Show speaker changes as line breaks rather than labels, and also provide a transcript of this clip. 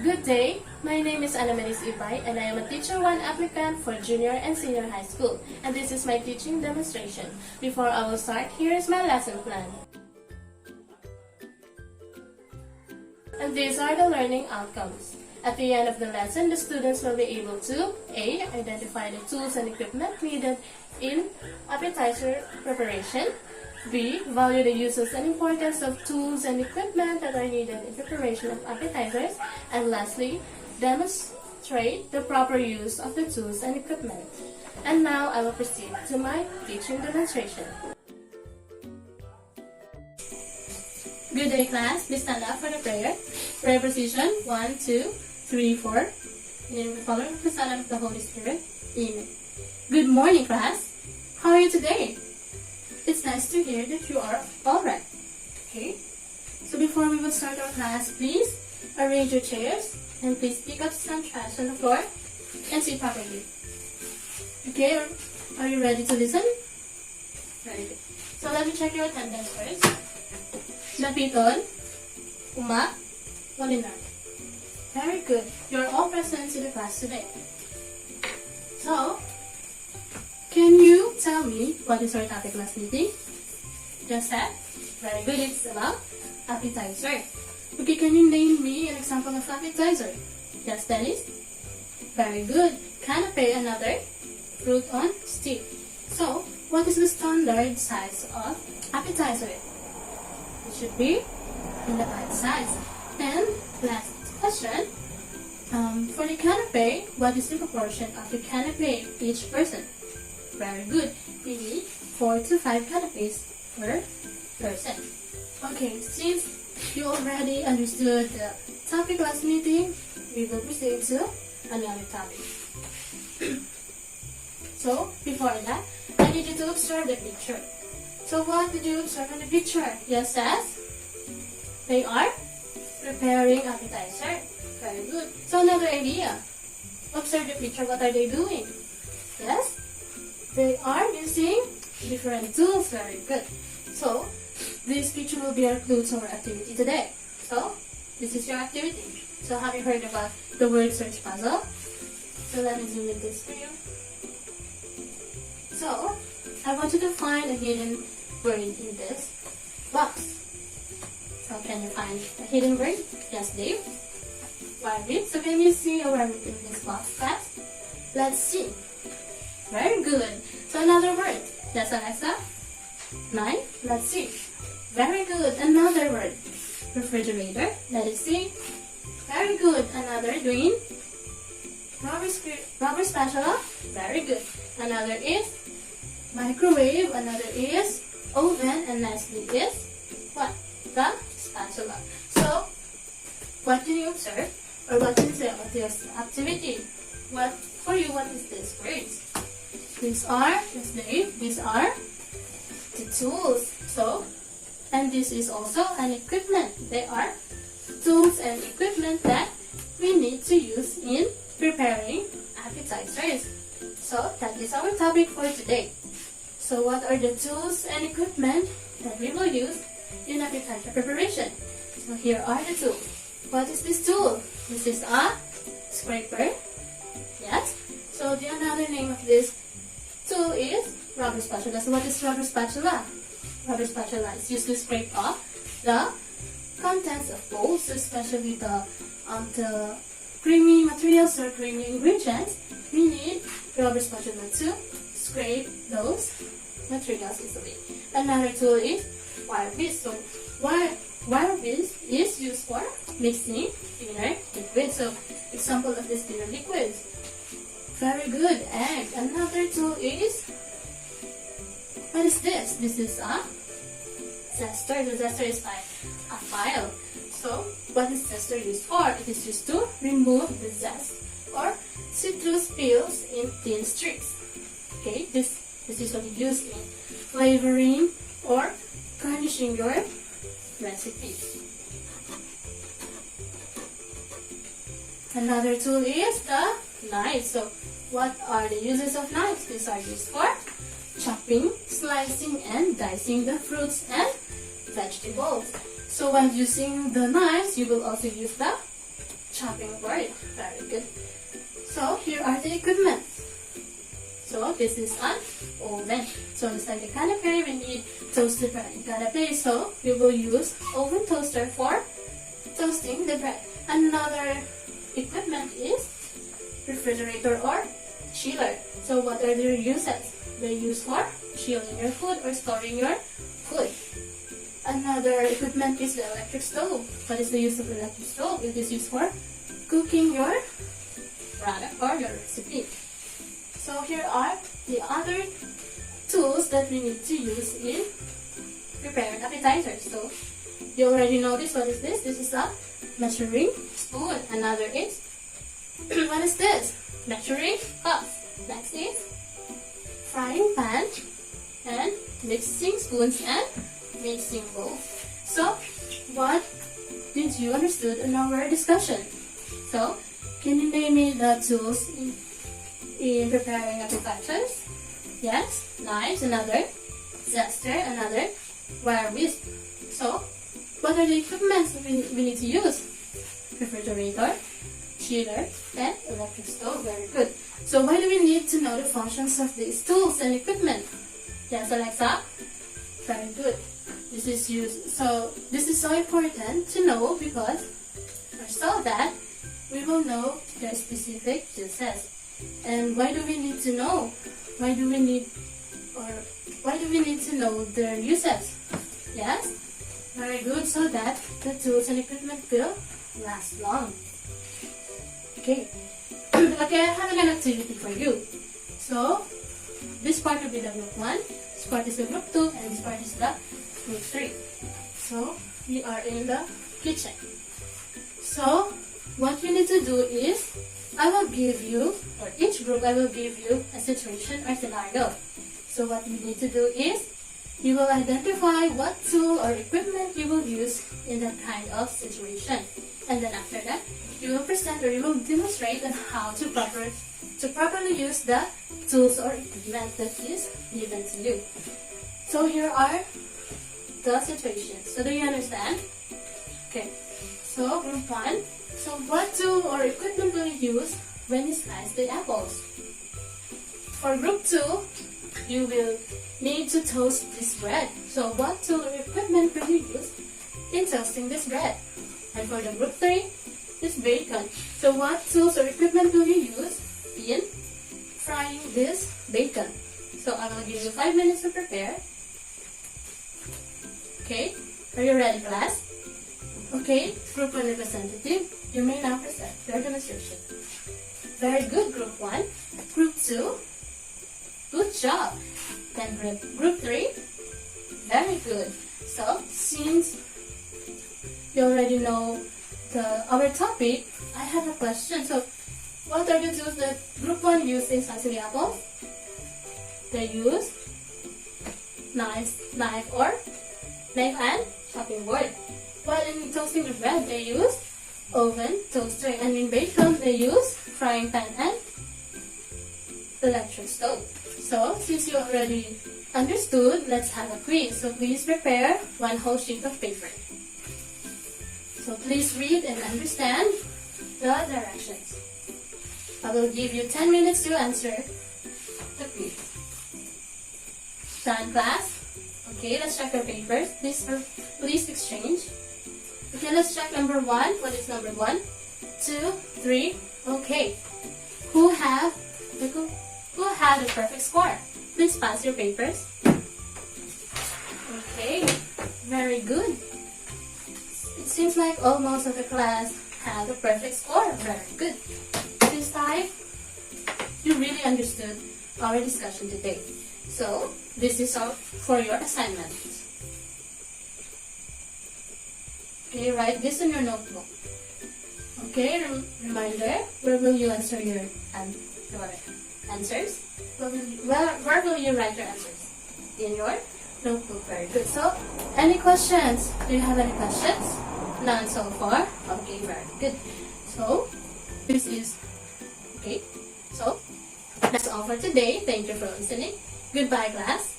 Good day, my name is MARIZ Ibay and I am a Teacher 1 applicant for Junior and Senior High School, and this is my teaching demonstration. Before I will start, here is my lesson plan. And these are the learning outcomes. At the end of the lesson, the students will be able to A. Identify the tools and equipment needed in appetizer preparation. B. Value the uses and importance of tools and equipment that are needed in preparation of appetizers. And lastly, demonstrate the proper use of the tools and equipment. And now I will proceed to my teaching demonstration. Good day, class. Please stand up for the prayer. Prayer position 1, 2, 3, 4. In the name of the Father, the Son, and of the Holy Spirit. Amen. Good morning, class. How are you today? It's nice to hear that you are alright. Okay? So before we will start our class, please arrange your chairs and please pick up some trash on the floor and sit properly. Okay? Are you ready to listen? Very good. So let me check your attendance first. Napiton, Uma, Walinar. Very good. You're all present in the class today. So, can you tell me what is our topic last meeting? Just said? Very good. It's about appetizer. Okay, can you name me an example of appetizer? Yes, Dennis? Very good. Canapé, another fruit on stick. So, what is the standard size of appetizer? It should be in the bite size. And last question, for the canapé, what is the proportion of the canapé each person? Very good. We need 4 to 5 canapés per person. Okay, since you already understood the topic last meeting, we will proceed to another topic. So, before that, I need you to observe the picture. So what did you observe in the picture? Yes, yes? They are preparing appetizer. Very good. So another idea. Observe the picture. What are they doing? Yes? They are using different tools. Very good. So this picture will be our clue to our activity today. So this is your activity. So have you heard about the word search puzzle? So let me zoom in this for you. So I want you to find a hidden word in this box. So can you find a hidden word? Yes, Dave. Rabbit. So can you see a rabbit in this box, class? Let's see. Very good. So another word. Yes, Alexa. Knife. Let's see. Very good. Another word. Refrigerator. Let us see. Very good. Another green. Rubber spatula. Very good. Another is microwave. Another is oven. And lastly is what? The spatula. So, what can you observe? Or what can you say about this activity? What is this words? These are, yes Dave, these are the tools. So, and this is also an equipment. They are tools and equipment that we need to use in preparing appetizers. So, that is our topic for today. So, what are the tools and equipment that we will use in appetizer preparation? So, here are the tools. What is this tool? This is a scraper. Yes. So the another name of this tool is rubber spatula. So what is rubber spatula? Rubber spatula is used to scrape off the contents of bowls, especially the creamy materials or creamy ingredients. We need rubber spatula to scrape those materials easily. Another tool is wire whisk. So wire whisk is used for mixing thinner liquids. So example of this thinner liquids. Very good. And another tool is, what is this? This is a zester. The zester is like a file. So what is zester used for? It is used to remove the zest or citrus peels in thin strips. Okay, this is usually used in flavoring or garnishing your recipes. Another tool is the knife. So what are the uses of knives? These are used for chopping, slicing, and dicing the fruits and vegetables. So while using the knives, you will also use the chopping board. Very good. So here are the equipment. So this is an oven. So just like the canapé, we need toasted bread in canapé. So we will use oven toaster for toasting the bread. Another equipment is refrigerator or chiller. So what are their uses? They're used for chilling your food or storing your food. Another equipment is the electric stove. What is the use of the electric stove? It is used for cooking your product or your recipe. So here are the other tools that we need to use in preparing appetizers. So you already know this. What is this? This is a measuring spoon. Another is what is this? Measuring cup. Next is frying pan and mixing spoons and mixing bowl. So what did you understood in our discussion? So can you name me the tools in preparing appetizers? Yes, knives, another, zester, another, wire whisk. So what are the equipments we need to use? Refrigerator, chiller, and electric stove. Very good. So why do we need to know the functions of these tools and equipment? Yes, Alexa. Very good. This is so important to know because or so that we will know their specific uses. And why do we need to know? Why do we need to know their uses? Yes? Very good, so that the tools and equipment will last long. Okay. Okay, I have an activity for you. So, this part will be the group 1, this part is the group 2, and this part is the group 3. So, we are in the kitchen. So, what you need to do is, I will give you, for each group, I will give you a situation or scenario. So what you need to do is, you will identify what tool or equipment you will use in that kind of situation. And then after that, you will present or you will demonstrate on how to properly use the tools or equipment that is given to you. So here are the situations. So do you understand? Okay. So group 1. So what tool or equipment will you use when you slice the apples? For group 2, you will need to toast this bread. So what tool or equipment will you use in toasting this bread? And for the group 3, is bacon. So what tools or equipment will you use in frying this bacon? So I will give you 5 minutes to prepare. Okay, are you ready, class? Okay, group 1 representative, you may now present your demonstration. Very good, group 1. Group 2, good job. Then group 3, very good. So, since you already know our topic, I have a question. So, what are the tools that group 1 use in slicing the apples? They use knife and chopping board. While in toasting the bread, they use oven, toaster, and in bacon, they use frying pan and electric stove. So, since you already understood, let's have a quiz. So, please prepare one whole sheet of paper. So, please read and understand the directions. I will give you 10 minutes to answer the quiz. Done, class? Okay, let's check your papers. Please exchange. Okay, let's check number 1. What is number 1? 2, 3. Okay. Who had a perfect score? Please pass your papers. Okay, very good. It seems like almost of the class had a perfect score. Very good. This time, you really understood our discussion today. So, this is all for your assignment. Okay, write this in your notebook. Okay, reminder, where will you answer your answers? Where will you write your answers? In your notebook. Very good. So, any questions? Do you have any questions? None so far? Okay, very good. So, this is, okay. So, that's all for today. Thank you for listening. Goodbye, class.